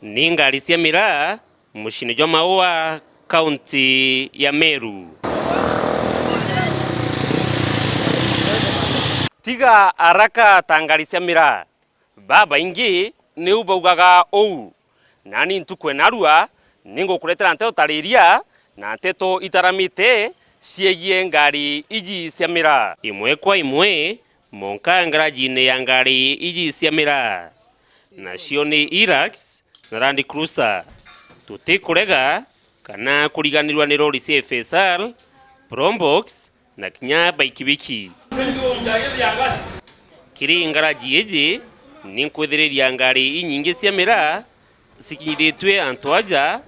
Ni ngari cia miraa mucini jwa Maua, kaunti ya Meru. Tiga araka ta ngari cia miraa baba ingi ni ubaugaga ou nani ntukwena ningukuretera nteto tariria na nteto itaramite ciegie ngari iji cia miraa imwe kwa imwe monka ngaraji-ini ya ngari iji cia miraa nacio ni Hilux na Land Cruiser. Tutikurega kana kuriganirwa ni lori cia FSR, Probox na kinya baikibiki. Kiri ngaraji iji ni nkwithiriria ngari inyingi cia miraa cikinyithitwe antwaja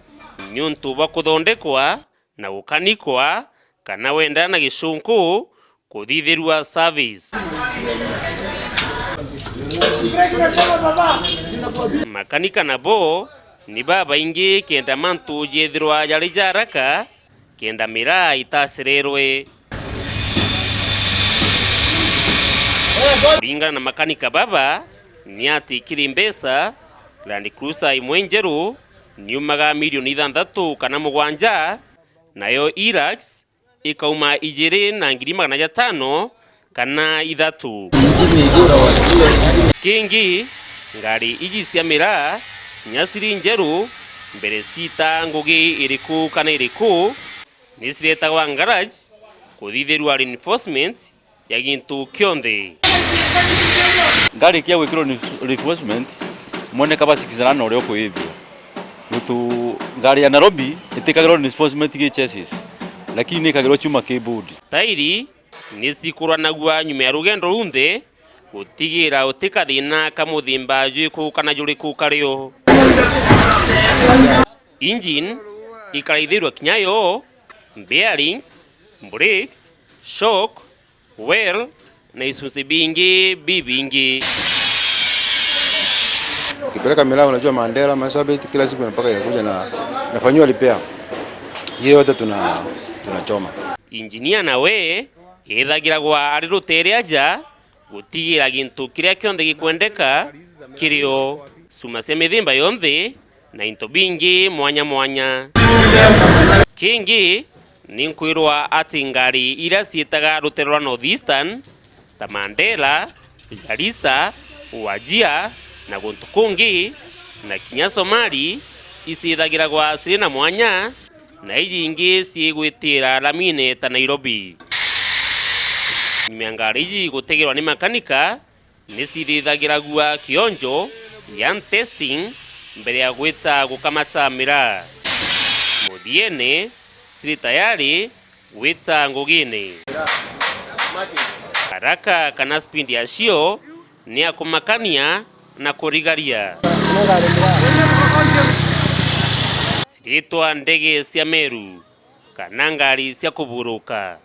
nyuntu bwa kuthondekwa na gukanikwa kana wenda na gicunku kuthithirwa service. Makanika nabo ni baba ingi kenda mantu jethirwa yari jaraka kenda miraa itasirerwe. Kuringana na makanika baba ni ati kiri mbesa Land Cruiser imwe njeru niumaga milioni 6 kana 7, nayo Hilux ikauma 2,500 kana 3. Kingi ngari iji cia miraa nyasiri njeru mbere sita ngugi iriku kana iriku nisiretagwa garage kuthithirwa reinforcement ya gintu kionthe. Ngari kia gwikirwo reinforcement moneka basikizana na uria kuithio gutu ngari ya Nairobi itikagirwo reinforcement gi chassis lakini nikagirwo chuma keyboard. Tairi nisikuranagwa nyuma ya rugendo runthe gutigira utikathina kamuthimba jwiku kana juriku kario. Engine ikaraithirwa kinyayo, bearings, brakes, shock, well na isusi bingi bibingi. Kipeleka miraa unajua Mandela Marsabit kila siku mpaka inakuja na nafanywa repair. Hiyo yote tunachoma. Engineer nawe ethagiragwa ari rutere aja gutigira gintu kiria kionthe gikwendeka kirio suma cia mithimba yonthe na into bingi mwanya mwanya. Kingi ni nkwirwa ati ngari iria cietaga rutere rwa North Eastern ta Mandela, Garissa, Wajir na guntu kungi na kinya Somali icithagiragwa ciri na mwanya na iji ingi ciigwitira Lamine ta Nairobi. Ngari iji gutegirwa ni makanika nicithithagiragua kionjo ya testing mbere ya gwita gukamata miraa. Muthiene ciri tayari gwita ngugini. Haraka kana speed yacio ni akumakania na kurigaria. Ciritwa ndege cia Meru kana ngari cia kuburuka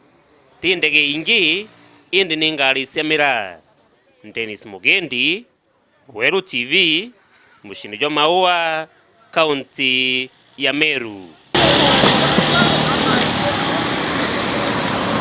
ti ndege ingi indi ni ngari cia miraa. Dennis Mugendi, Weru TV, mucini jwa Maua, kaunti ya Meru.